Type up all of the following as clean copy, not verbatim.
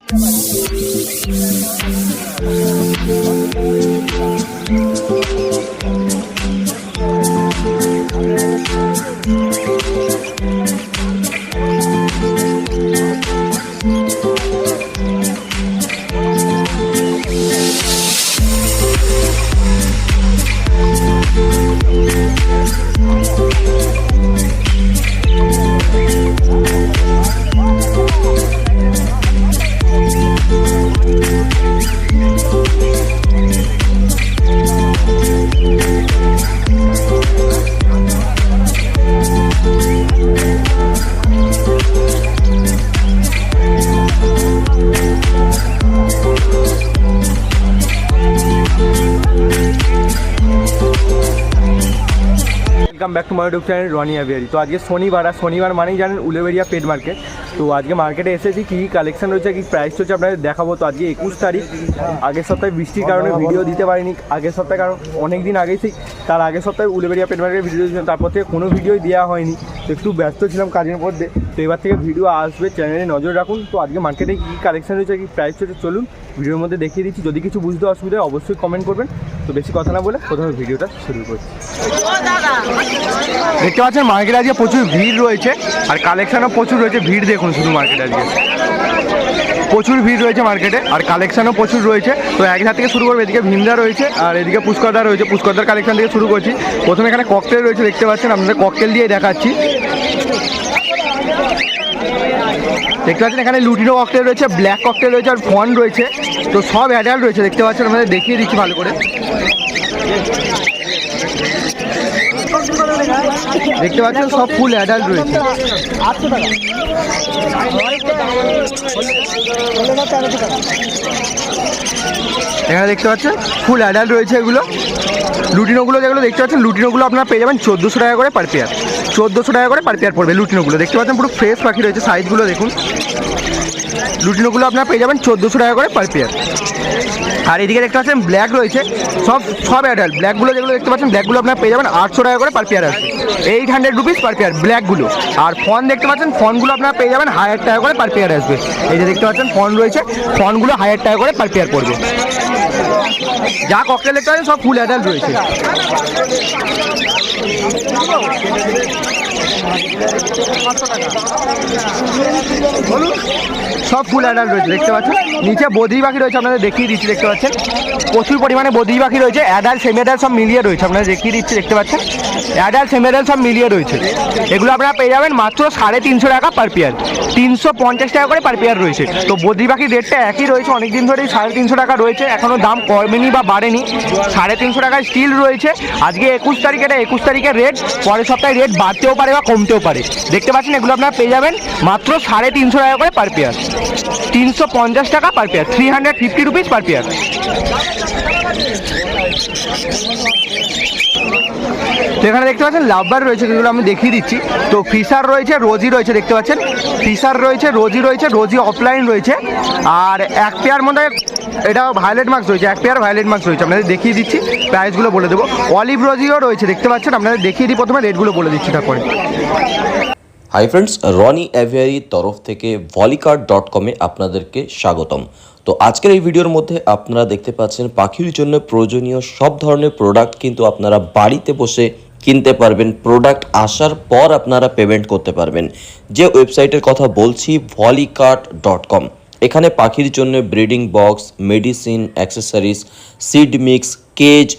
Welcome back to my YouTube channel Ronny Aviyari. तो आज के शनिवार मानेই জানেন উলুবেড়িয়া পেট মার্কেট। তো আজকে মার্কেটে এসেছি কী কালেকশন রয়েছে, কি প্রাইস রয়েছে আপনাদের দেখাবো। তো আজকে 21 তারিখ, আগের সপ্তাহে বৃষ্টির কারণে ভিডিও দিতে পারিনি আগের সপ্তাহে, কারণ অনেক দিন আগেই তার আগের সপ্তাহে উলুবেড়িয়া পেট মার্কেটের ভিডিও দিয়েছিলাম, তারপর থেকে কোনো ভিডিওই দেওয়া হয়নি। তো একটু ব্যস্ত ছিলাম কাজের মধ্যে। তো এবার থেকে ভিডিও আসবে, চ্যানেলে নজর রাখুন। তো আজকে মার্কেটে কী কালেকশন রয়েছে, কি প্রাইস রয়েছে চলুন ভিডিওর মধ্যে দেখিয়ে দিচ্ছি। যদি কিছু বুঝতে অসুবিধা হয় অবশ্যই কমেন্ট করবেন। তো বেশি কথা না বলে প্রথমে ভিডিওটা শুরু করছি। দেখতে পাচ্ছেন মার্কেটে আজকে প্রচুর ভিড় রয়েছে, আর কালেকশানও প্রচুর রয়েছে। ভিড় দেখুন শুধু মার্কেটে আজকে প্রচুর ভিড় রয়েছে মার্কেটে, আর কালেকশানও প্রচুর রয়েছে। তো একসাথ থেকে শুরু করবো, এদিকে ভিমদা রয়েছে আর এদিকে পুষ্করদা রয়েছে। পুষ্করদার কালেকশান থেকে শুরু করছি। প্রথমে এখানে ককটেল রয়েছে, দেখতে পাচ্ছেন আপনাদের ককটেল দিয়ে দেখাচ্ছি। দেখতে পাচ্ছেন এখানে লুটিনো ককটেল রয়েছে, ব্ল্যাক ককটেল রয়েছে, আর ফন রয়েছে। তো সব অ্যাডাল্ট রয়েছে, দেখতে পাচ্ছেন আপনাদের দেখিয়ে দিচ্ছি ভালো করে। দেখতে পাচ্ছেন সব ফুল অ্যাডাল্ট রয়েছে। এখানে দেখতে পাচ্ছেন ফুল অ্যাডাল্ট রয়েছে এগুলো। লুটিনোগুলো যেগুলো দেখতে পাচ্ছেন, লুটিনোগুলো আপনারা পেয়ে যাবেন 1400 টাকা করে পার পেয়ার। 1400 টাকা করে পার পেয়ার পড়বে লুটিনোগুলো। দেখতে পাচ্ছেন পুরো ফ্রেশ পাখি রয়েছে, সাইজগুলো দেখুন। লুটিনোগুলো আপনারা পেয়ে যাবেন 1400 টাকা করে পার পেয়ার। আর এদিকে দেখতে পাচ্ছেন ব্ল্যাক রয়েছে, সব অ্যাডাল্ট। ব্ল্যাকগুলো যেগুলো দেখতে পাচ্ছেন, ব্ল্যাকগুলো আপনারা পেয়ে যাবেন 800 টাকা করে পার পেয়ার আসবে, 800 রুপিস পার পেয়ার ব্ল্যাকগুলো। আর ফন দেখতে পাচ্ছেন, ফনগুলো আপনারা পেয়ে যাবেন 1000 টাকা করে পার পেয়ার আসবে। এই যে দেখতে পাচ্ছেন ফন রয়েছে, ফনগুলো 1000 টাকা করে পার পেয়ার পড়বে। যা ককটেল দেখতে পাচ্ছেন সব ফুল অ্যাডাল্ট রয়েছে। সব ফুল অ্যাডাল্ট রয়েছে, দেখতে পাচ্ছেন। নিচে বদ্রি পাখি রয়েছে, আপনাদের দেখিয়ে দিচ্ছি। দেখতে পাচ্ছেন প্রচুর পরিমাণে বদ্রি পাখি রয়েছে, অ্যাডাল্ট সেমি অ্যাডাল্ট সব মিলিয়ে রয়েছে। আপনাদের দেখিয়ে দিচ্ছি, দেখতে পাচ্ছেন অ্যাডাল্ট সেমি অ্যাডাল্ট সব মিলিয়ে রয়েছে। এগুলো আপনারা পেয়ে যাবেন মাত্র 350 টাকা পার পেয়ার। 350 টাকা করে পার পেয়ার রয়েছে। তো বদ্রি পাখির রেটটা একই রয়েছে, অনেকদিন ধরেই 350 টাকা রয়েছে, এখনও দাম কমেনি বা বাড়েনি। 350 টাকায় স্টিল রয়েছে। আজকে 21 তারিখ, এটা 21 তারিখের রেট। পরের সপ্তাহে রেট বাড়তেও পারে বা কমতেও পারে। দেখতে পাচ্ছেন এগুলো আপনারা পেয়ে যাবেন মাত্র 350 টাকা করে পার পেয়ার। 350 টাকা per pair, 350 rupees per pair. তো এখানে দেখতে পাচ্ছেন লাভবার রয়েছে, যেগুলো আমি দেখিয়ে দিচ্ছি। তো ফিশার রয়েছে, রোজি রয়েছে, দেখতে পাচ্ছেন ফিশার রয়েছে, রোজি রয়েছে, রোজি অফলাইন রয়েছে। আর এক পেয়ার মধ্যে এটা ভায়োলেট মার্কস রয়েছে, এক পেয়ার ভায়োলেট মার্কস রয়েছে। আপনাদের দেখিয়ে দিচ্ছি, প্রাইসগুলো বলে দেবো। অলিভ রোজিও রয়েছে, দেখতে পাচ্ছেন। আপনাদের দেখিয়ে দিই, প্রথমে রেটগুলো বলে দিচ্ছি তারপরে। হাই ফ্রেন্ডস, রনি অ্যাভিয়ারির তরফ থেকে ভলিকার্ড.com-এ আপনাদেরকে স্বাগতম। তো আজকের এই ভিডিওর মধ্যে আপনারা দেখতে পাচ্ছেন পাখির জন্য প্রয়োজনীয় সব ধরনের প্রোডাক্ট কিন্তু আপনারা বাড়িতে বসে কিনতে পারবেন। প্রোডাক্ট আসার পর আপনারা পেমেন্ট করতে পারবেন। যে ওয়েবসাইটের কথা বলছি ভলিকার্ড.com। এখানে পাখির জন্য breeding box, medicine, accessories, seed mix, cage,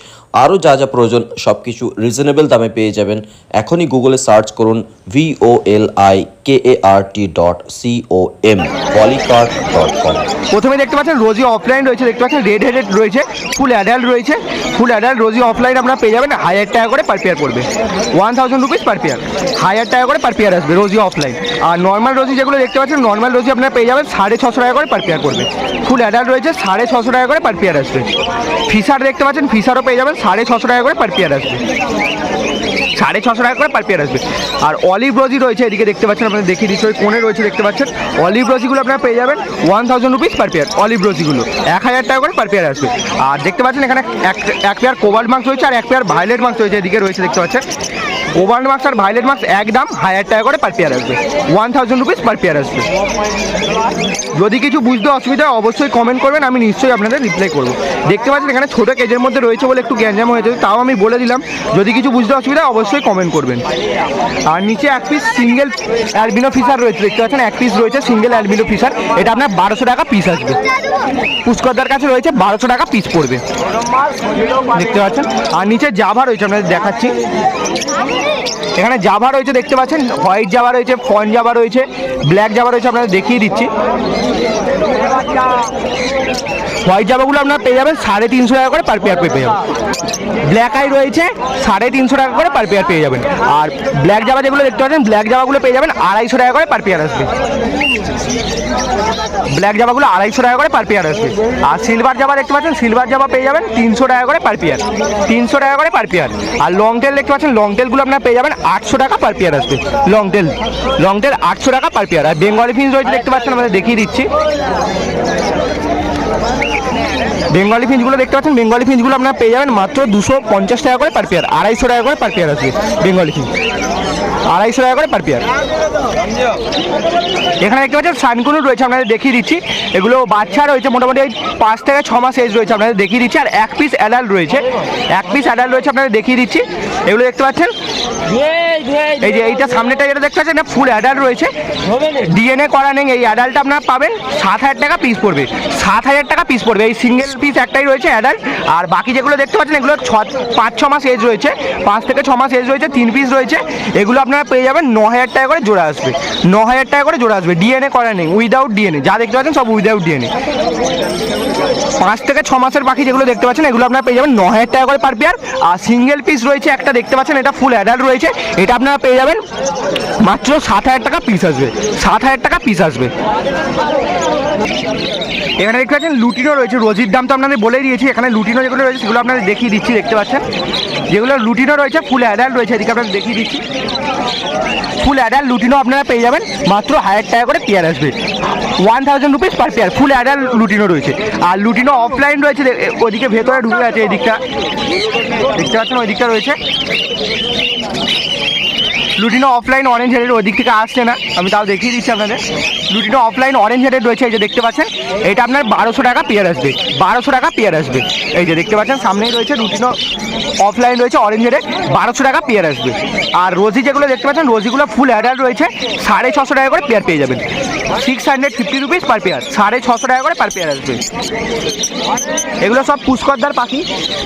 আরও যা যা প্রয়োজন সব কিছু রিজনেবল দামে পেয়ে যাবেন। এখনই গুগলে সার্চ করুন volikart.com, volikart.com। প্রথমে দেখতে পাচ্ছেন রোজি অফলাইন রয়েছে, দেখতে পাচ্ছেন রেড হেডেড রয়েছে, ফুল অ্যাডাল্ট রয়েছে। ফুল অ্যাডাল্ট রোজি অফলাইন আপনারা পেয়ে যাবেন 1000 টাকা করে পার পেয়ার পড়বে, 1000 রুপিস পার পেয়ার। 1000 টাকা করে পার পেয়ার আসবে রোজি অফলাইন। আর নর্মাল রোজি যেগুলো দেখতে পাচ্ছেন, নর্মাল রোজি আপনারা পেয়ে যাবেন 650 টাকা করে পার পেয়ার পড়বে। ফুল অ্যাডাল্ট রয়েছে, 650 টাকা করে পার পেয়ার আসবে। ফিশার দেখতে পাচ্ছেন, ফিশারও পেয়ে যাবেন 650 টাকা করে পার পেয়ার আসবে, 650 টাকা করে পার পেয়ার আসবে। আর অলিভ রোজি রয়েছে, এদিকে দেখতে পাচ্ছেন, আপনাদের দেখিয়ে দিচ্ছি, ওই কোণে রয়েছে, দেখতে পাচ্ছেন। অলিভ রোজিগুলো আপনারা পেয়ে যাবেন 1000 রুপিস পার পেয়ার। অলিভ রোজিগুলো 1000 টাকা করে পার পেয়ার আসবে। আর দেখতে পাচ্ছেন এখানে এক পেয়ার কোবাল্ট মার্কস রয়েছে, আর এক পেয়ার ভায়োলেট মার্কস রয়েছে, এদিকে রয়েছে, দেখতে পাচ্ছেন। ওভার মার্কস আর ভাইলেট মার্কস একদম 1000 টাকা করে পার পেয়ার আসবে, 1000 রুপিস পার পেয়ার আসবে। যদি কিছু বুঝতে অসুবিধা হয় অবশ্যই কমেন্ট করবেন, আমি নিশ্চয়ই আপনাদের রিপ্লাই করবো। দেখতে পাচ্ছেন এখানে ছোটো কেজের মধ্যে রয়েছে বলে একটু গ্যাঞ্জাম হয়েছে, তাও আমি বলে দিলাম যদি কিছু বুঝতে অসুবিধা হয় অবশ্যই কমেন্ট করবেন। আর নিচে এক পিস সিঙ্গেল অ্যালবিনো ফিশার রয়েছে, দেখতে পাচ্ছেন এক পিস রয়েছে সিঙ্গেল অ্যালবিনো ফিশার, এটা আপনার 1200 টাকা পিস আসবে। পুষ্করদার কাছে রয়েছে 1200 টাকা পিস পড়বে, দেখতে পাচ্ছেন। আর নিচে জাভা রয়েছে, আপনাদের দেখাচ্ছি। এখানে জাভা রয়েছে দেখতে পাচ্ছেন, হোয়াইট জাভা রয়েছে, ফন জাভা রয়েছে, ব্ল্যাক জাভা রয়েছে, আপনাদের দেখিয়ে দিচ্ছি। হোয়াইট জাভাগুলো আপনারা পেয়ে যাবেন 350 টাকা করে পার পেয়ার পেয়ে যাবেন। ব্ল্যাক আই রয়েছে 350 টাকা করে পার পেয়ার পেয়ে যাবেন। আর ব্ল্যাক জাভা যেগুলো দেখতে পাচ্ছেন ব্ল্যাক জাভাগুলো পেয়ে যাবেন 250 টাকা করে পার পেয়ার আসবে। ব্ল্যাক জাভাগুলো 250 টাকা করে পার পেয়ার আসবে। আর সিলভার জাভা দেখতে পাচ্ছেন, সিলভার জাভা পেয়ে যাবেন 300 টাকা করে পার পেয়ার, 300 টাকা করে পার পেয়ার। আর লং টেল দেখতে পাচ্ছেন, লং টেলগুলো আপনারা পেয়ে যাবেন 800 টাকা পার পেয়ার আসবে। লং টেল 800 টাকা পার পেয়ার। আর বেঙ্গলি ফিঞ্চ রয়েছে দেখতে পাচ্ছেন, আমাদের দেখিয়ে দিচ্ছি। বেঙ্গলি ফিঞ্চগুলো দেখতে পাচ্ছেন, বেঙ্গলি ফিঞ্চগুলো আপনারা পেয়ে যাবেন মাত্র 250 টাকা করে পার পেয়ার, 250 টাকা করে পার পেয়ার আসবে বেঙ্গলি ফিঞ্চ, 250 টাকা করে পার পেয়ার। এখানে দেখতে পাচ্ছেন সানকুনু রয়েছে, আপনাদের দেখিয়ে দিচ্ছি। এগুলো বাচ্চা রয়েছে মোটামুটি 5 থেকে 6 মাস এজ রয়েছে, আপনাদের দেখিয়ে দিচ্ছি। আর এক পিস অ্যাডাল্ট রয়েছে, এক পিস অ্যাডাল্ট রয়েছে, আপনাদের দেখিয়ে দিচ্ছি। এগুলো দেখতে পাচ্ছেন, এই যে এইটা সামনেটা যেটা দেখতে পাচ্ছেন এটা ফুল অ্যাডাল্ট রয়েছে, ডিএনএ করা নেই। এই অ্যাডাল্টটা আপনারা পাবেন 7000 টাকা পিস পড়বে, 7000 টাকা পিস পড়বে। এই সিঙ্গেল পিস একটাই রয়েছে অ্যাডাল্ট। আর বাকি যেগুলো দেখতে পাচ্ছেন এগুলো 5-6 মাস এজ রয়েছে, 5 থেকে 6 মাস এজ রয়েছে, 3 পিস রয়েছে। এগুলো আপনারা পেয়ে যাবেন 9000 টাকা করে জোড়া আসবে, 9000 টাকা করে জোড়া আসবে। ডিএনএ করা নেই, উইদাউট ডিএনএ, যা দেখতে পাচ্ছেন সব উইদাউট ডিএনএ। 5 থেকে 6 মাসের পাখি যেগুলো দেখতে পাচ্ছেন এগুলো আপনারা পেয়ে যাবেন 9000 টাকা করে পার পেয়ার। আর সিঙ্গেল পিস রয়েছে একটা দেখতে পাচ্ছেন, এটা ফুল অ্যাডাল্ট রয়েছে, এটা আপনারা পেয়ে যাবেন মাত্র 7000 টাকা পিস আসবে, 7000 টাকা পিস আসবে। এখানে দেখতে পাচ্ছেন লুটিনো রয়েছে, রোজির দাম তো আপনাদের বলেই দিয়েছি। এখানে লুটিনো যেগুলো রয়েছে সেগুলো আপনাদের দেখিয়ে দিচ্ছি, দেখতে পাচ্ছেন যেগুলো লুটিনো রয়েছে ফুল অ্যাডাল্ট রয়েছে, এদিকে আপনাদের দেখিয়ে দিচ্ছি। ফুল অ্যাডাল্ট লুটিনো আপনারা পেয়ে যাবেন মাত্র 1000 টাকা করে পেয়ার আসবে, 1000 rupees per pair. Full adult lutino রয়েছে। আর লুটিনো অফলাইন রয়েছে, ওদিকে ভেতরে ঢুকে আছে, এই দিকটা দেখতে পাচ্ছেন, ওই দিকটা রয়েছে লুটিনো অফলাইন অরেঞ্জ হেডেড, ওই দিক থেকে আসছে না, আমি তাও দেখিয়ে দিচ্ছি আপনাদের। লুটিনো অফলাইন অরেঞ্জ হেডেড রয়েছে, এই যে দেখতে পাচ্ছেন, এটা আপনার 1200 টাকা পেয়ার আসবে, 1200 টাকা পেয়ার আসবে। এই যে দেখতে পাচ্ছেন সামনেই রয়েছে লুটিনো অফলাইন রয়েছে অরেঞ্জ হেডেড, 1200 টাকা পেয়ার আসবে। আর রোজি যেগুলো দেখতে পাচ্ছেন রোজিগুলো ফুল অ্যাডাল্ট রয়েছে, 650 টাকা করে পেয়ার পেয়ে যাবেন, 650 রুপিস পার পেয়ার, 650 টাকা করে পার পেয়ার আসবে। এগুলো সব পুষ্করদার পাখি,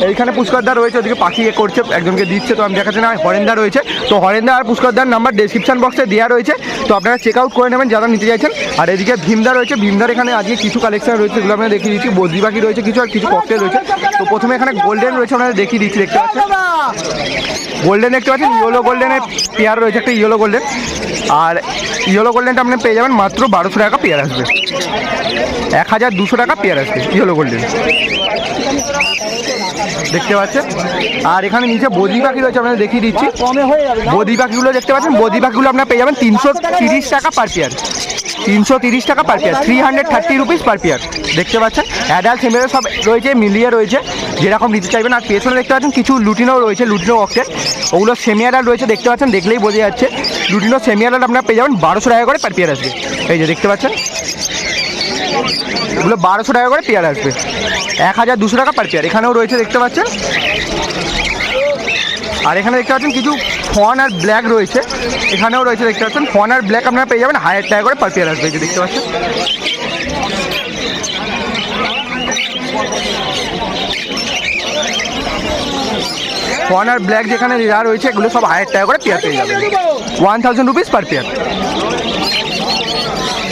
এইখানে পুষ্করদার রয়েছে, ওদিকে পাখি করছে, একজনকে দিচ্ছে, তো আমি দেখাচ্ছি না। হরেন্দা রয়েছে, তো হরেন্দা আর পুষ্করদার নাম্বার ডেসক্রিপশন বক্সে দেওয়া রয়েছে, তো আপনারা চেক আউট করে নেবেন যারা নিতে চাইছেন। আর এদিকে ভীমদা রয়েছে, ভীমদার এখানে আজকে কিছু কালেকশন রয়েছে, এগুলো আপনারা দেখিয়ে দিচ্ছি। বদ্রি পাখি রয়েছে কিছু, আর কিছু ককটেল রয়েছে। তো প্রথমে এখানে গোল্ডেন রয়েছে, আপনারা দেখিয়ে দিচ্ছি, দেখতে পাচ্ছেন গোল্ডেন দেখতে পাচ্ছেন, ইয়েলো গোল্ডেনের পেয়ার রয়েছে একটা, ইয়েলো গোল্ডেন। আর ইয়েলো গোল্ডেনটা আপনি পেয়ে যাবেন মাত্র 1200 টাকা পেয়ার আসবে, 1200 টাকা পেয়ার আসবে ইয়েলো গোল্ডেন, দেখতে পাচ্ছেন। আর এখানে নিচে বদ্রি পাখি রয়েছে, আপনাদের দেখিয়ে দিচ্ছি। বদ্রি পাখিগুলো দেখতে পাচ্ছেন, বদ্রি পাখিগুলো আপনারা পেয়ে যাবেন 330 টাকা পার পেয়ার, 330 টাকা per pair, 330 rupees per pair, দেখতে পাচ্ছেন। অ্যাডাল্ট ফিমেল সব রয়েছে, মিলিয়ে রয়েছে, যেরকম নিতে চাইবেন। আর পেছনে দেখতে পাচ্ছেন কিছু লুটিনো রয়েছে, লুটিনো অক্টেল, ওগুলো সেমি অ্যাডাল্ট রয়েছে, দেখতে পাচ্ছেন, দেখলেই বোঝা যাচ্ছে। লুটিনো সেমি অ্যাডাল্ট আপনারা পেয়ে যাবেন 1200 টাকা করে পার পেয়ার আসবে, এই যে দেখতে পাচ্ছেন, এগুলো 1200 টাকা করে পেয়ার আসবে, 1200 টাকা পার পেয়ার। এখানেও রয়েছে দেখতে পাচ্ছেন। আর এখানে দেখতে পাচ্ছেন কিছু ফন আর ব্ল্যাক রয়েছে, এখানেও রয়েছে দেখতে পাচ্ছেন। ফন আর ব্ল্যাক আপনারা পেয়ে যাবেন 1000 টাকা করে পার পেয়ার আসবে, এই যে দেখতে পাচ্ছেন। ফন আর ব্ল্যাক যেখানে যা রয়েছে এগুলো সব 1000 টাকা করে পেয়ার পেয়ে যাবেন, 1000 রুপিস পার পেয়ার।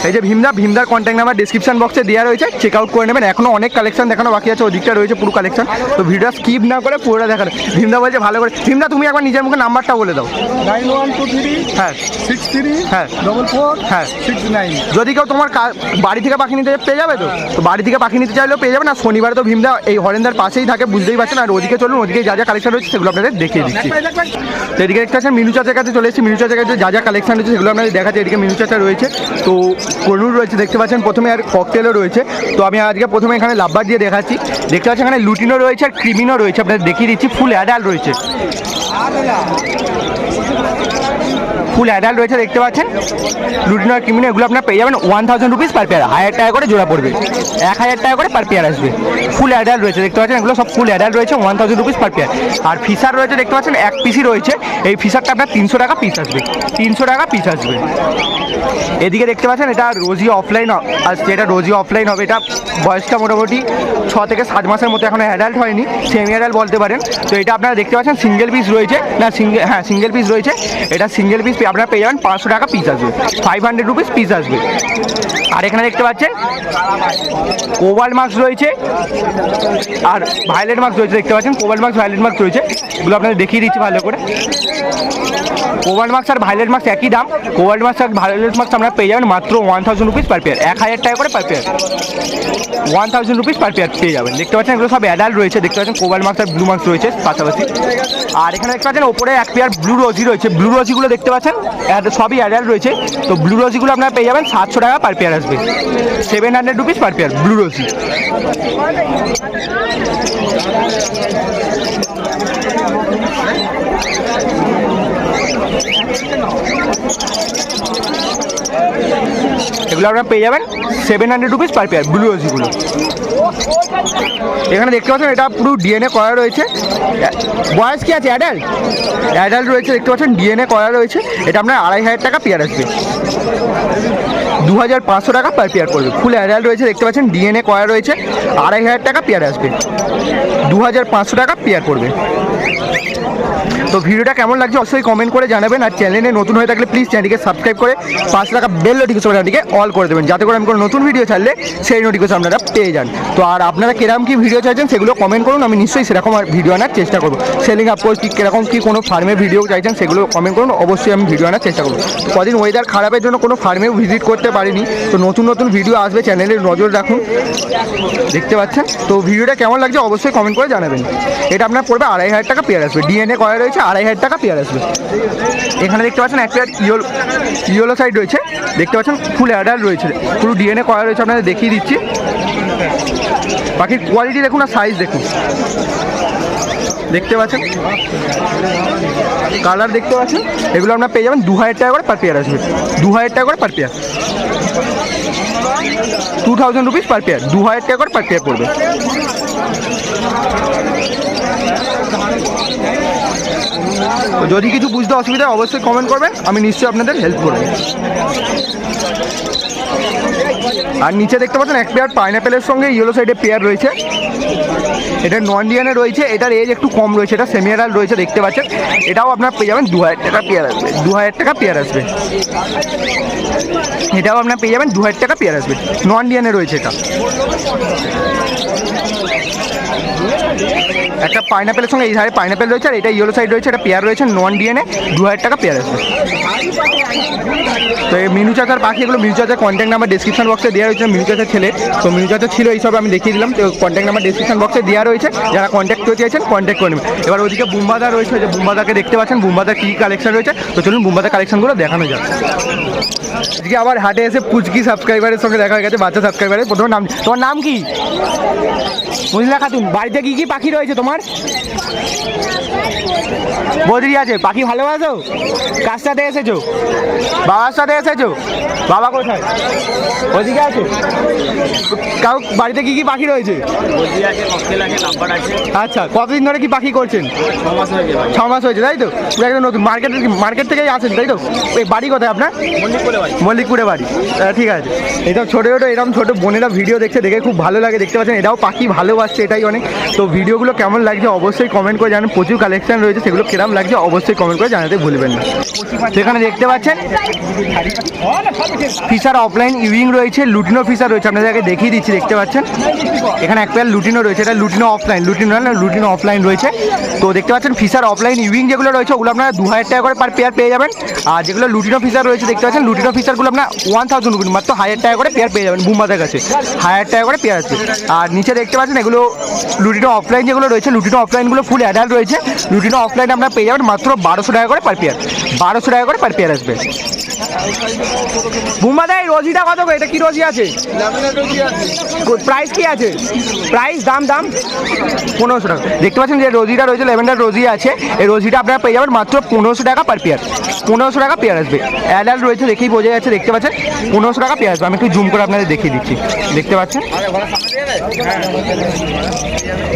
এই যে ভীমদার কন্ট্যাক্ট নাম্বার ডিসক্রিপশন বক্সে দেওয়া রয়েছে, চেক আউট করে নেবেন। এখনও অনেক কালেকশন দেখানো বাকি আছে, ওদিকটা রয়েছে পুরো কালেকশন, তো ভিডিওটা স্কিপ না করে পুরোটা দেখানো। ভীমদা বলছে ভালো করে, ভীমদা তুমি একবার নিজের মুখে নাম্বারটা বলে দাও। 9123 হ্যাঁ 63 হ্যাঁ 44 হ্যাঁ 69। যদি কেউ তোমার বাড়ি থেকে পাখি নিতে পেয়ে যাবে, তো বাড়ি থেকে পাখি নিতে চাইলেও পেয়ে যাবে। না শনিবার তো ভীমদা এই হরেন্দার পাশেই থাকে, বুঝতেই পারছেন। আর ওদিকে চলুন, ওদিকে যা যা কালেকশন রয়েছে সেগুলো আপনাদের দেখিয়ে দিচ্ছি। তো এদিকে দেখতে পাচ্ছেন মিনু চাচার কাছে চলে এসেছি, মিনু চাচার কাছে যা যা কালেকশন রয়েছে সেগুলো আপনাদের দেখাচ্ছে। এদিকে মিনু চাচা রয়েছে, তো কনুর রয়েছে দেখতে পাচ্ছেন প্রথমে, আর ককটেলও রয়েছে। তো আমি আজকে প্রথমে এখানে লাভবার দিয়ে দেখাচ্ছি, দেখতে পাচ্ছেন এখানে লুটিনো রয়েছে আর ক্রিমিনো রয়েছে, আপনাদের দেখিয়ে দিচ্ছি। ফুল অ্যাডাল্ট রয়েছে, ফুল অ্যাডাল্ট রয়েছে দেখতে পাচ্ছেন। লুটিনো আর ক্রিমিনো এগুলো আপনার পেয়ে যাবেন 1000 রুপিস পার পেয়ার, 1000 টাকা করে জোড়া পড়বে, 1000 টাকা করে পার পেয়ার আসবে। ফুল অ্যাডাল্ট রয়েছে দেখতে পাচ্ছেন, এগুলো সব ফুল অ্যাডাল্ট রয়েছে, 1000 রুপিস পার পেয়ার। আর ফিশার রয়েছে দেখতে পাচ্ছেন, এক পিসই রয়েছে, এই ফিশারটা আপনার 300 টাকা পিস আসবে, 300 টাকা পিস আসবে। এদিকে দেখতে পাচ্ছেন এটা রোজি অফলাইন আসছে, এটা রোজি অফলাইন হবে। এটা বয়সটা মোটামুটি 6 থেকে 7 মাসের মতো, এখনো অ্যাডাল্ট হয়নি, সেমি অ্যাডাল্ট বলতে পারেন। তো এটা আপনারা দেখতে পাচ্ছেন সিঙ্গেল পিস রয়েছে, না সিঙ্গেল পিস রয়েছে। এটা সিঙ্গেল পিস আপনারা পেয়ে যাবেন 500 টাকা পিস আসবে, 500 রুপিস পিস আসবে। আর এখানে দেখতে পাচ্ছেন কোবাল্ট মার্কস রয়েছে আর ভায়োলেট মার্কস রয়েছে দেখতে পাচ্ছেন, কোবাল্ট মার্কস ভায়োলেট মার্কস রয়েছে, এগুলো আপনাদের দেখিয়ে দিচ্ছি ভালো করে। কোবাল্ট মার্কস আর ভায়োলেট মার্কস একই দাম, কোবাল্ট মার্কস আর ভায়োলেট মার্কস আপনারা পেয়ে যাবেন মাত্র 1000 রুপিস পার পেয়ার, 1000 টাকা করে per pair, 1000 rupees per pair পেয়ে যাবেন। দেখতে পাচ্ছেন এগুলো সব অ্যাডাল্ট রয়েছে, দেখতে পাচ্ছেন কোবাল্ট মার্কস আর ব্লু মার্কস রয়েছে পাশাপাশি। আর এখানে দেখতে পাচ্ছেন ওপরে এক পেয়ার ব্লু রোজি রয়েছে, ব্লু রোজিগুলো দেখতে পাচ্ছেন সবই অ্যাডাল্ট রয়েছে। তো ব্লু রোজিগুলো আপনারা পেয়ে যাবেন 700 টাকা পার পেয়ার আসবে, 700 রুপিস পার পেয়ার ব্লু রোজি। এগুলো আপনারা পেয়ে যাবেন 700 রুপিস পার পেয়ার ব্লু রোজিগুলো। এখানে দেখতে পাচ্ছেন এটা পুরো ডিএনএ করা রয়েছে, বয়স কি আছে? অ্যাডাল্ট, অ্যাডাল্ট রয়েছে দেখতে পাচ্ছেন, ডিএনএ করা রয়েছে। এটা আপনার 2500 টাকা পেয়ার আসবে, 2500 টাকা পার পেয়ার পড়বে। ফুল অ্যাডাল্ট রয়েছে দেখতে পাচ্ছেন, ডিএনএ করা রয়েছে, 2500 টাকা পেয়ার আসবে, 2500 টাকা পেয়ার পড়বে। তো ভিডিওটা কেমন লাগছে অবশ্যই কমেন্ট করে জানাবেন। আর চ্যানেলে নতুন হয়ে থাকলে প্লিজ চ্যানেলটিকে সাবস্ক্রাইব করে 5 টাকা বেল নোটিফিকেশনটিকে অল করে দেবেন, যাতে করে আমি কোনো নতুন ভিডিও ছাড়লে সেই নোটিফিকেশন আপনারা পেয়ে যান। তো আর আপনারা কিরকম কি ভিডিও চাইছেন সেগুলো কমেন্ট করুন, আমি নিশ্চয়ই সেরকম ভিডিও আনার চেষ্টা করবো। সেলিং আপওয়ার্ড কি কিরকম কি কোনো ফার্মে ভিডিও চাইছেন সেগুলো কমেন্ট করুন, অবশ্যই আমি ভিডিও আনার চেষ্টা করবো। তো কদিন ওয়েদার খারাপের জন্য কোনো ফার্মেও ভিজিট করতে পারিনি, তো নতুন নতুন ভিডিও আসবে, চ্যানেলে নজর রাখুন। দেখতে পাচ্ছেন তো ভিডিওটা কেমন লাগছে অবশ্যই কমেন্ট করে জানাবেন। এটা আপনার পড়বে 2500 টাকা পেয়ার আসবে, ডিএনএ করা রয়েছে, 2500 টাকা পেয়ার আসবে। এখানে দেখতে পাচ্ছেন একটা ইয়েলো সাইড রয়েছে, দেখতে পাচ্ছেন ফুল অ্যাডাল্ট রয়েছে, পুরো ডিএনএ করা রয়েছে, আপনাদের দেখিয়ে দিচ্ছি। বাকির কোয়ালিটি দেখুন আর সাইজ দেখুন, দেখতে পাচ্ছেন কালার দেখতে পাচ্ছেন। এগুলো আপনার পেয়ে যাবেন 2000 টাকা করে পার পেয়ার আসবে, 2000 টাকা করে per pair, 2000 rupees per pair, 2000 টাকা করে পার পেয়ার পড়বে। যদি কিছু বুঝতে অসুবিধা অবশ্যই কমেন্ট করবেন, আমি নিশ্চয়ই আপনাদের হেল্প করব। আর নিচে দেখতে পাচ্ছেন এক পেয়ার পাইনাপেলের সঙ্গে ইয়েলো সাইডে পেয়ার রয়েছে, এটা নন ডিএনএ রয়েছে, এটার এজ একটু কম রয়েছে, এটা সেমি অ্যাডাল্ট রয়েছে দেখতে পাচ্ছেন। এটাও আপনার পেয়ে যাবেন 2000 টাকা পেয়ার আসবে, 2000 টাকা পেয়ার আসবে। এটাও আপনার পেয়ে যাবেন 2000 টাকা পেয়ার আসবে, নন ডিএনএ রয়েছে এটা। একটা পাইনাপেলের সঙ্গে এই ধারে পাইনাপেল রয়েছে, আর এটা ইয়েলো সাইড রয়েছে, এটা পেয়ার রয়েছে নন ডিএনএ, 2000 টাকা পেয়ার আসবে। তো এই মিনু চাচার পাখি, এগুলো মিনু চাচার কন্ট্যাক্ট নাম্বার ডিসক্রিপশন বক্সে দেওয়া রয়েছে, মিনু চাচার ছেলে। তো মিনু চাচা ছিল এইসব আমি দেখিয়ে দিলাম, তো কন্ট্যাক্ট নাম্বার ডিসক্রিপশন বক্সে দেওয়া রয়েছে, যারা কন্ট্যাক্ট করতে চাইছেন কন্ট্যাক্ট করে নেবেন। এবার ওইদিকে বুম্বাদা রয়েছে, যে বুম্বাদাকে দেখতে পাচ্ছেন, বুম্বাদার কী কালেকশন রয়েছে, তো চলুন বুম্বাদার কালেকশনগুলো দেখানো যাক। আজকে আবার হাটে এসে পুচকি সাবস্ক্রাইবারের সঙ্গে দেখা হয়ে গেছে, বাচ্চা সাবস্ক্রাইবারের। প্রথমে নাম, তোমার নাম কি? মহিলা খাতুন। বাড়িতে কি কি পাখি রয়েছে তোমার? বদ্রি আছে। পাখি ভালোবাসো? কার সাথে এসেছো? বাবার সাথে এসেছো? বাবা কোথায়? ওদিকে আছে। কাউ বাড়িতে কি কি পাখি রয়েছে? আচ্ছা, কতদিন ধরে কি পাখি করছেন? 6 মাস হয়েছে তাই তো? একদম নতুন, মার্কেট থেকেই আসেন তাই তো? এই বাড়ি কোথায় আপনার? মল্লিকপুরে বাড়ি। ঠিক আছে। এটা ছোটো ছোটো এরকম ছোটো বোনেরা ভিডিও দেখছে, দেখে খুব ভালো লাগে। দেখতে পাচ্ছেন এটাও পাখি ভালোবাসছে, এটাই অনেক। তো ভিডিওগুলো কেমন লাগছে অবশ্যই কমেন্ট করে জানান। প্রচুর কালেকশন রয়েছে, সেগুলো কিরম লাগছে অবশ্যই কমেন্ট করে জানাতে ভুলবেন না। সেখানে দেখতে পাচ্ছেন ফিশার অফলাইন ইউইং রয়েছে, লুটিনো ফিশার রয়েছে, আপনাদেরকে দেখিয়ে দিচ্ছি। দেখতে পাচ্ছেন এখানে এক পেয়ার লুটিনো রয়েছে, এটা লুটিনো অফলাইন, লুটিনো অফলাইন রয়েছে। তো দেখতে পাচ্ছেন ফিশার অফলাইন ইউইং যেগুলো রয়েছে ওগুলো আপনারা 2000 টাকা করে পার পেয়ার পেয়ে যাবেন। আর যেগুলো লুটিনো ফিশার রয়েছে দেখতে পাচ্ছেন, লুটিনো ফিশারগুলো আপনার 1000 রুপিস, মাত্র 1000 টাকা করে পেয়ার পেয়ে যাবেন বুম্বাদের কাছে, 1000 টাকা করে পেয়ার আছে। আর নিচে দেখতে পাচ্ছেন এগুলো লুটিনো অফলাইন যেগুলো রয়েছে, লুটিনো অফলাইনগুলো ফুল অ্যাডাল্ট রয়েছে। লুটিনো অফলাইন আপনারা পেয়ে যাবেন মাত্র 1200 টাকা করে পার পেয়ার, 1200 টাকা করে পার পেয়ার আসবে। বুম্বাদা এই রোজিটা কত করে? এটা কি রোজি আছে? প্রাইস কি আছে? প্রাইস দাম 1500 টাকা। দেখতে পাচ্ছেন যে রোজিটা রয়েছে, ল্যাভেন্ডার রোজি আছে, এই রোজিটা আপনারা পেয়ে যাবেন মাত্র 1500 টাকা পার পেয়ার, 1500 টাকা পেয়ার আসবে। অ্যাডাল্ট রয়েছে, দেখেই বোঝা যাচ্ছে, দেখতে পাচ্ছেন 1500 টাকা পেয়ার আসবে। আমি একটু জুম করে আপনাদের দেখিয়ে দিচ্ছি, দেখতে পাচ্ছেন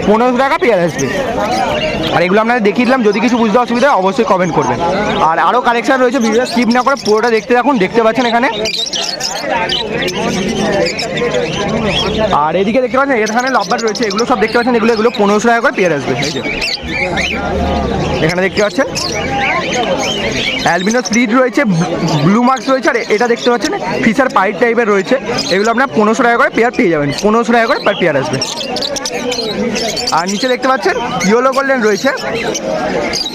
1500 টাকা পেয়ার আসবে। আর এগুলো আপনাদের দেখিয়ে দিলাম, যদি কিছু বুঝতে অসুবিধা হয় অবশ্যই কমেন্ট করবেন। আর আরও কালেকশন রয়েছে, ভিডিও স্কিপ না করে পুরোটা দেখতে থাকুন। দেখতে পাচ্ছেন এখানে, আর এদিকে দেখতে পাচ্ছেন এখানে লাভবার রয়েছে, এগুলো সব দেখতে পাচ্ছেন, এগুলো 1500 টাকা করে পেয়ার আসবে। এই যে এখানে দেখতে পাচ্ছেন অ্যালবিনো স্প্লিট রয়েছে, ব্লু মার্কস রয়েছে, আর এটা দেখতে পাচ্ছেন ফিশার পাইট টাইপের রয়েছে। এগুলো আপনার 1500 টাকা করে পেয়ার পেয়ে যাবেন, 1500 টাকা করে পার পেয়ার আসবে। আর নিচে দেখতে পাচ্ছেন ইয়েলো গোল্ডেন রয়েছে,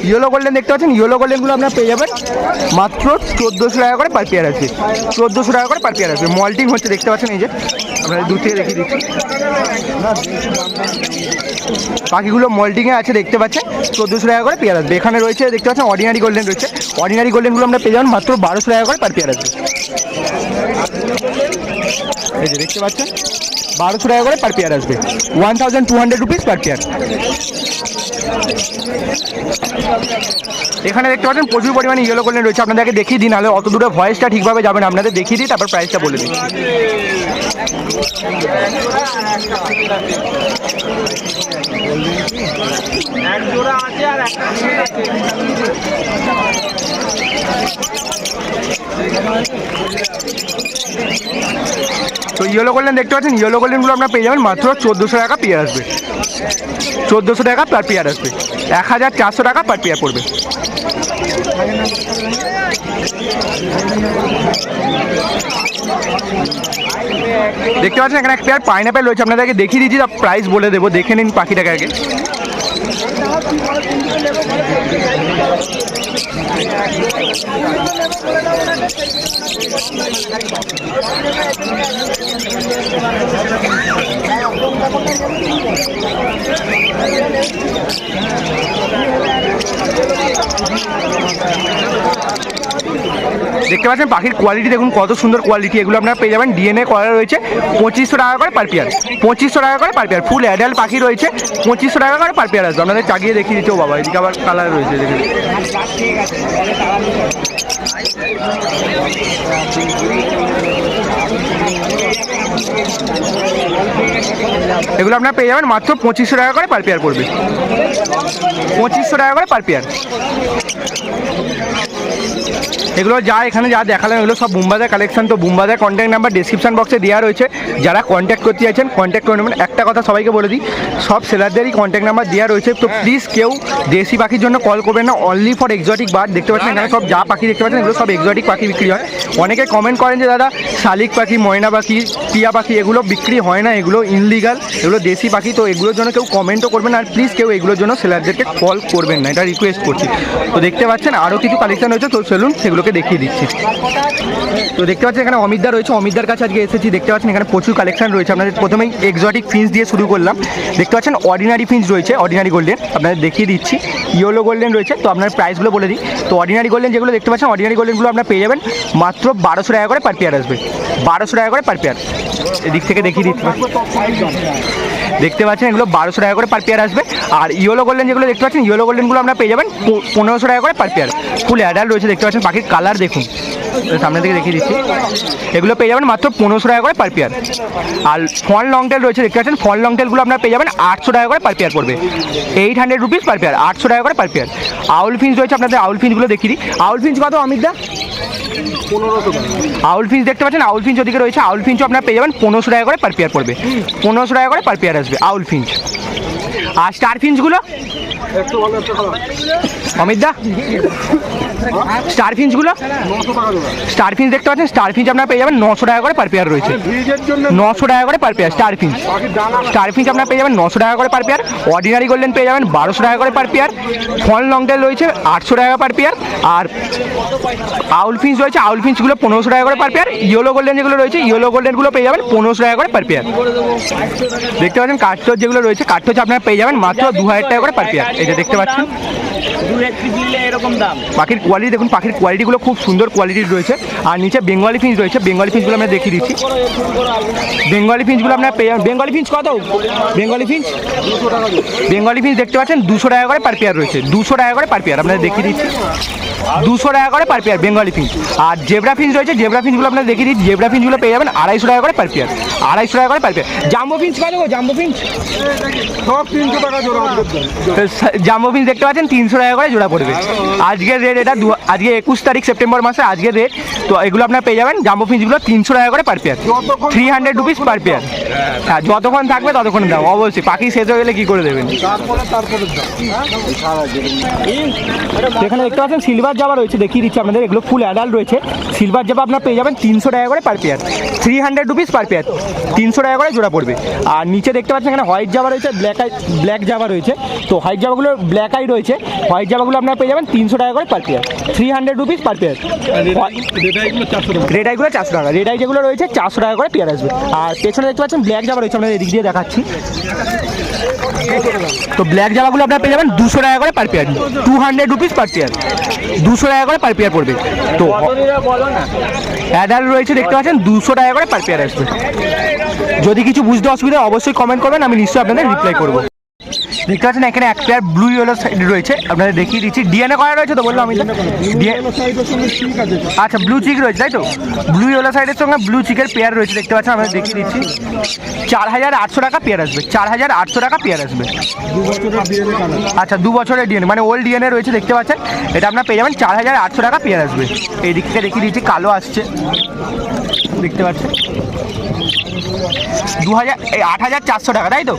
ইয়েলো গোল্ডেন দেখতে পাচ্ছেন, ইয়েলো গোল্ডেনগুলো আপনার পেয়ে যাবেন মাত্র 1400 টাকা করে পার পেয়ার আসবে, 1400 টাকা করে পার পেয়ার আসবে। মল্টিং হচ্ছে, দেখতে পাচ্ছেন, এই যে আপনাদের দূর থেকে দেখিয়ে দিচ্ছি, বাকিগুলো মল্টিংয়ে আছে, দেখতে পাচ্ছেন 1400 টাকা করে পেয়ার আসবে। এখানে রয়েছে দেখতে পাচ্ছেন অর্ডিনারি গোল্ডেন রয়েছে, অর্ডিনারি গোল্ডেনগুলো আমরা পেয়ে যাবেন মাত্র 1200 টাকা করে পার পেয়ার আসবে। এই যে দেখতে পাচ্ছেন 1200 টাকা করে পার পেয়ার আসবে, 1200 রুপিস পার পেয়ার। এখানে দেখতে পাচ্ছেন প্রচুর পরিমাণে ইয়েলো গোল্ডেন রয়েছে, আপনাদেরকে দেখিয়ে দিই, নাহলে অত দূরে ভয়েসটা ঠিকভাবে যাবেন, আপনাদের দেখিয়ে দিই তারপর প্রাইসটা বলে দিই। তো ইয়েলো গোল্ডেন দেখতে পাচ্ছেন, ইয়েলো গোল্ডেনগুলো আপনার পেয়ে যাবেন মাত্র 1400 টাকা পেয়ার আসবে, 1400 টাকা পার পেয়ার আসবে, 1400 টাকা পার পেয়ার পড়বে। দেখতে পাচ্ছেন এখানে এক পেয়ার পাইনাপেল রয়েছে, আপনাদেরকে দেখিয়ে দিচ্ছি, প্রাইস বলে দেবো, দেখে নিন পাখিটাকে আগে। দেখতে পাচ্ছেন পাখির কোয়ালিটি দেখুন কত সুন্দর কোয়ালিটি। এগুলো আপনারা পেয়ে যাবেন ডিএনএ করা রয়েছে 2500 টাকা করে পার পেয়ার, 2500 টাকা করে পার পেয়ার। ফুল অ্যাডাল্ট পাখি রয়েছে 2500 টাকা করে পার পেয়ার আসবে। আপনাদের চাগিয়ে দেখিয়ে দিচ্ছি। ও বাবা, এদিকে আবার কালার রয়েছে, দেখুন এগুলো আপনারা পেয়ে যাবেন মাত্র 2500 টাকা করে পার পেয়ার পড়বে, 2500 টাকা করে পার পেয়ার। এগুলো যা এখানে যা দেখালাম এগুলো সব বুম্বাদার কালেকশন। তো বুম্বাদার কন্ট্যাক্ট নাম্বার ডিসক্রিপশন বক্সে দেওয়া রয়েছে, যারা কন্ট্যাক্ট করতে চাইছেন কন্ট্যাক্ট করে নেবেন। একটা কথা সবাইকে বলে দিই, সব সেলারদেরই কন্ট্যাক্ট নাম্বার দেওয়া রয়েছে, তো প্লিজ কেউ দেশি পাখির জন্য কল করবেন না, অনলি ফর এক্সোটিক বার্ড। দেখতে পাচ্ছেন এখানে সব যা পাখি দেখতে পাচ্ছেন এগুলো সব এক্সোটিক পাখি বিক্রি হয়। অনেকে কমেন্ট করেন যে দাদা শালিক পাখি, ময়না পাখি, টিয়া পাখি এগুলো বিক্রি হয় না, এগুলো ইনলিগাল, এগুলো দেশি পাখি। তো এগুলোর জন্য কেউ কমেন্টও করবেন না, আর প্লিজ কেউ এগুলোর জন্য সেলারদেরকে কল করবেন না, এটা রিকোয়েস্ট করছি। তো দেখতে পাচ্ছেন আরও কিছু কালেকশন রয়েছে, তো চলুন সেগুলোকে দেখিয়ে দিচ্ছি। তো দেখতে পাচ্ছেন এখানে অমিতদা রয়েছে, অমিতদার কাছে আজকে এসেছি। দেখতে পাচ্ছেন এখানে প্রচুর কালেকশন রয়েছে। আপনাদের প্রথমেই এক্সোটিক ফিন্স দিয়ে শুরু করলাম। দেখতে পাচ্ছেন অর্ডিনারি ফিন্স রয়েছে, অর্ডিনারি গোল্ডেন আপনাদের দেখিয়ে দিচ্ছি। ইয়েলো গোল্ডেন রয়েছে, তো আপনার প্রাইসগুলো বলে দিই। তো অর্ডিনারি গোল্ডেন যেগুলো দেখতে পাচ্ছেন, অর্ডিনারি গোল্ডেনগুলো আপনার পেয়ে যাবেন মাত্র 1200 টাকা করে পার পেয়ার আসবে, 1200 টাকা করে পার পেয়ার। এদিক থেকে দেখিয়ে দিচ্ছি, দেখতে পাচ্ছেন এগুলো 1200 টাকা করে পার পেয়ার আসবে। আর ইয়েলো গোল্ডেন যেগুলো দেখতে পাচ্ছেন, ইয়েলো গোল্ডেনগুলো আপনারা পেয়ে যাবেন 1500 টাকা করে পার পেয়ার। ফুল অ্যাডাল্ট রয়েছে, দেখতে পাচ্ছেন পাখির কালার দেখুন, সামনে থেকে দেখিয়ে দিচ্ছি। এগুলো পেয়ে যাবেন মাত্র 1500 টাকা করে পার পেয়ার। আর ফল লং টেল রয়েছে, দেখতে পাচ্ছেন ফল লং টেলগুলো আপনারা পেয়ে যাবেন 800 টাকা করে পার পেয়ার পড়বে, 800 রুপিস পার পেয়ার, 800 টাকা করে পার পেয়ার। আউল ফিন্স রয়েছে, আপনাদের আউল ফিন্সগুলো দেখিয়ে দিই। আউল ফিন্স কত অমিতদা? 1500 টাকা। আউল ফিন্স দেখতে পাচ্ছেন, আউল ফিন্স ওদিকে রয়েছে, আউল ফিন্সও আপনারা পেয়ে যাবেন 1500 টাকা করে পার পেয়ার পড়বে, 1500 টাকা করে পার পেয়ার আসবে আউল ফিন্স। আর স্টার ফিন্সগুলো একটু ভালো, একটু ভালো। অমিতদা স্টার ফিঞ্চগুলো 900 টাকা জোড়া। স্টার ফিঞ্চ দেখতে পাচ্ছেন, স্টার ফিঞ্চ আপনারা পেয়ে যাবেন 900 টাকা করে পার পেয়ার রয়েছে। ব্রিজের জন্য 900 টাকা করে পার পেয়ার স্টার ফিঞ্চ। পাখির ডানা স্টার ফিঞ্চ আপনারা পেয়ে যাবেন 900 টাকা করে পার পেয়ার। অর্ডিনারি গোল্ডেন পেয়ে যাবেন 1200 টাকা করে পার পেয়ার। ফল লংটেল রয়েছে 800 টাকা পার পেয়ার। আর আউল ফিঞ্চ রয়েছে, আউল ফিঞ্চগুলো 1500 টাকা করে পার পেয়ার। ইয়েলো গোল্ডেন যেগুলো রয়েছে, ইয়েলো গোল্ডেনগুলো পেয়ে যাবেন 1500 টাকা করে পার পেয়ার। দেখতে পাচ্ছেন কাঠঠোর যেগুলো রয়েছে, কাঠঠোর আপনারা পেয়ে যাবেন মাত্র 2000 টাকা করে পার পেয়ার। এই যে দেখতে পাচ্ছেন এরকম দাম। পাখির কোয়ালিটি দেখুন, পাখির কোয়ালিটিগুলো খুব সুন্দর কোয়ালিটির রয়েছে। আর নিচে বেঙ্গলি ফিঞ্চ রয়েছে, বেঙ্গলি ফিঞ্চগুলো আমরা দেখিয়ে দিচ্ছি। বেঙ্গলি ফিঞ্চগুলো আপনার পেয়ে যাবেন। বেঙ্গলি ফিঞ্চ কত? বেঙ্গলি ফিঞ্চ 200 টাকা জোড়া। বেঙ্গলি ফিঞ্চ দেখতে পাচ্ছেন 200 টাকা করে পার পেয়ার রয়েছে। 200 টাকা করে পার পেয়ার আপনাদের দেখিয়ে দিচ্ছি। 200 টাকা করে পার পেয়ার বেঙ্গলি ফিঞ্চ। আর জেব্রা ফিঞ্চ রয়েছে, জেব্রা ফিঞ্চগুলো আপনাদের দেখিয়ে দিচ্ছি। জেব্রা ফিঞ্চগুলো পেয়ে যাবেন 250 টাকা করে পার পেয়ার। 250 টাকা করে পার পেয়ার। জাম্বো ফিঞ্চ কত? জাম্বো ফিঞ্চ সব 300 টাকা জোড়া আমাদের দাম। জাম্বো ফিঞ্চ দেখতে পাচ্ছেন 300 টাকা করে জোড়া পড়বে। আজকের রেট এটা আজকে 21 তারিখ সেপ্টেম্বর মাসে আজকের রেট। তো এগুলো আপনারা পেয়ে যাবেন জাম্বো ফিঞ্চগুলো 300 টাকা করে per pair. 300 rupees per pair. হ্যাঁ, যতক্ষণ থাকবে ততক্ষণ দাম অবশ্যই। পাখি শেষ হয়ে গেলে কী করে দেবেন? তারপরে দাম। এখানে দেখতে পাচ্ছেন সিলভার জাবা রয়েছে, দেখিয়ে দিচ্ছি আপনাদের। এগুলো ফুল অ্যাডাল্ট রয়েছে। সিলভার জাবা আপনার পেয়ে যাবেন 300 টাকা করে per pair. 300 rupees per pair, 300 টাকা করে জোড়া পড়বে। আর নিচে দেখতে পাচ্ছেন এখানে হোয়াইট জাবা রয়েছে, ব্ল্যাক জাবা রয়েছে। তো হোয়াইট জাবাগুলো ব্ল্যাক আই রয়েছে। হোয়াইট জাবাগুলো আপনারা পেয়ে যাবেন 300 টাকা করে per pair. 300 rupees per pair. রেডাইগুলো 400 টাকা। রেড আইগুলো 400 টাকা। রেড আই যেগুলো রয়েছে 400 টাকা করে পেয়ার আসবে। আর পেছনে দেখতে পাচ্ছেন ব্ল্যাক জাবা রয়েছে, আপনাদের এদিক দিয়ে দেখাচ্ছি। তো ব্ল্যাক জামাগুলো আপনারা পেয়ে যাবেন 200 টাকা করে per pair. 200 rupees per pair, 200 টাকা করে পার পেয়ার পড়বে। তো অ্যাডাল্ট রয়েছে দেখতে পাচ্ছেন 200 টাকা করে পার পেয়ার আসবে। যদি কিছু বুঝতে অসুবিধা অবশ্যই কমেন্ট করবেন, আমি নিশ্চয়ই আপনাদের রিপ্লাই করবো। দেখতে পাচ্ছেন এখানে এক পেয়ার ব্লু ইয়েলো সাইড রয়েছে, আপনাদের দেখিয়ে দিচ্ছি। ডিএনএ করা রয়েছে তো বললাম আমি তো। আচ্ছা, ব্লু চিক রয়েছে তাই তো। ব্লু ইয়েলো সাইডের সঙ্গে ব্লু চিকের পেয়ার রয়েছে দেখতে পাচ্ছেন, আমরা দেখিয়ে দিচ্ছি। 4800 টাকা পেয়ার আসবে। 4800 টাকা পেয়ার আসবে। আচ্ছা, 2 বছরের ডিএনএ মানে ওল্ড ডিএনএ রয়েছে দেখতে পাচ্ছেন। এটা আপনার পেয়ে যাবেন 4800 টাকা পেয়ার আসবে। এই দিক থেকে দেখিয়ে দিচ্ছি, কালো আসছে দেখতে পাচ্ছেন। 8400 টাকা তাই তো।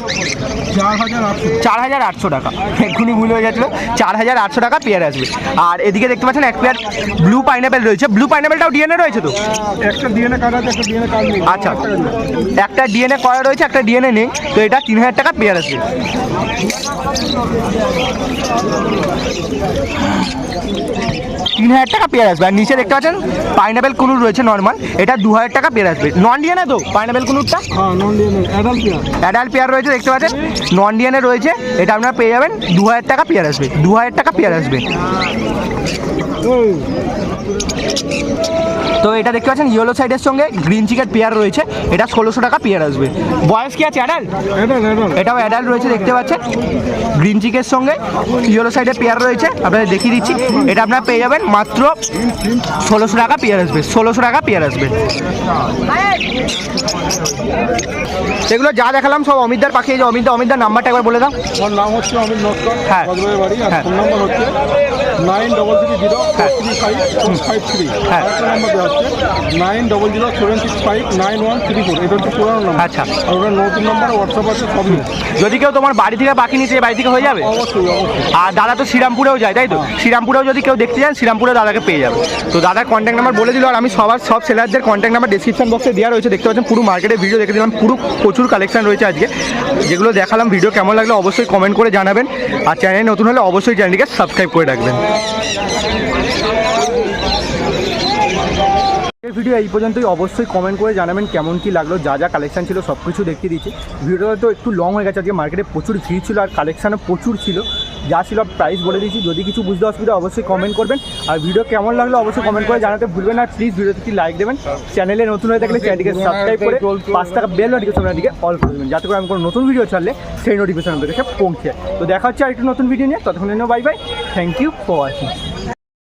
4800 টাকা, এক্ষুনি ভুল হয়ে যাচ্ছিল। 4800 টাকা পেয়ার আসবে। আর এদিকে দেখতে পাচ্ছেন এক পেয়ার ব্লু পাইনাপেল রয়েছে। ব্লু পাইনাপেলটাও ডিএনএ রয়েছে তো। একটা ডিএনএ কার্ড আছে, একটা ডিএনএ কার্ড নেই। আচ্ছা, একটা ডিএনএ করা রয়েছে, একটা ডিএনএ নেই। তো এটা 3000 টাকা পেয়ার আসবে। 3000 টাকা পেয়ার আসবে। আর নিচে দেখতে পাচ্ছেন পাইনাপেল কুনুর রয়েছে নর্মাল, এটা 2000 টাকা পেয়ার আসবে। নন ডিএনএ তো পাইনাপেল কুনুরটা। হ্যাঁ, non DNA adult pair. Adult pair রয়েছে দেখতে পাচ্ছেন, নন ডিএনএ রয়েছে। এটা আপনারা পেয়ে যাবেন 2000 টাকা পেয়ার আসবে। 2000 টাকা পেয়ার আসবে। তো এটা দেখতে পাচ্ছেন ইয়েলো সাইডের সঙ্গে গ্রিন চিকের পেয়ার রয়েছে, এটা 1600 টাকা পেয়ার আসবে। বয়স কি আছে? অ্যাডাল্ট। এটাও অ্যাডাল্ট রয়েছে দেখতে পাচ্ছেন। গ্রিন চিকের সঙ্গে ইয়েলো সাইডের পেয়ার রয়েছে, আপনাদের দেখিয়ে দিচ্ছি। এটা আপনারা পেয়ে যাবেন মাত্র 1600 টাকা পেয়ার আসবে। 1600 টাকা পেয়ার আসবে। এগুলো যা দেখালাম সব অমিতদার পাখি। এই যে অমিতদার নাম্বারটা একবার বলে দাও। আমার নাম হচ্ছে অমিত নস্কর, হ্যাঁ। বজবাইয়ের বাড়ি। আর হ্যাঁ। ফোন নাম্বার হচ্ছে 9330435453। হ্যাঁ। আরেকটা নাম্বার দেওয়া হচ্ছে 9007659134। এটা হচ্ছে পুরানো নাম্বার। আচ্ছা। আর ওটা নতুন নাম্বার, হোয়াটসঅ্যাপ আছে, সবই। যদি কেউ তোমার বাড়ি থেকে পাখি নিতে বাড়ি থেকে হয়ে যাবে। অবশ্যই অবশ্যই। আর দাদা তো শ্রীরামপুরেও যায় তাই তো। শ্রীরামপুরেও যদি কেউ দেখতে যান, শ্রীরামপুরে দাদাকে পেয়ে যাবে। তো দাদার কন্ট্যাক্ট নাম্বার বলে দিল। আর আমি সব সেলারদের কন্ট্যাক্ট নাম্বার ডিসক্রিপশন বক্সে দেওয়া রয়েছে দেখতে পাচ্ছেন। পুরো মার্কেটের ভিডিও দেখে দিলাম, পুরো প্রচুর কালেকশন রয়েছে আজকে যেগুলো দেখালাম। ভিডিও কেমন লাগলো অবশ্যই কমেন্ট করে জানাবেন। আর চ্যানেল নতুন হলে অবশ্যই চ্যানেলটিকে সাবস্ক্রাইব করে রাখবেন। এই ভিডিও এই পর্যন্তই। অবশ্যই কমেন্ট করে জানাবেন কেমন কি লাগলো। যা যা কালেকশন ছিল সব কিছু দেখিয়ে দিচ্ছি। ভিডিওটা তো একটু লং হয়ে গেছে, আজকে মার্কেটে প্রচুর ভিড় ছিল আর কালেকশানও প্রচুর ছিল। যা ছিল প্রাইস বলে দিয়েছি। যদি কিছু বুঝতে অসুবিধা অবশ্যই কমেন্ট করবেন। আর ভিডিও কেমন লাগলো অবশ্যই কমেন্ট করে জানাতে ভুলবেন না। প্লিজ ভিডিওতে একটি লাইক দেবেন। চ্যানেলে নতুন হয়ে থাকলে চ্যানেলটিকে সাবস্ক্রাইব করে 5 টাকা বেল নোটিফিকেশনটিকে অল করে দেবেন, যাতে করে আমি কোনো নতুন ভিডিও ছাড়লে সেই নোটিফিকেশন আপনাদের কাছে পৌঁছে। তো দেখা হচ্ছে আর একটু নতুন ভিডিও নিয়ে। ততক্ষণ bye bye. Thank you for watching.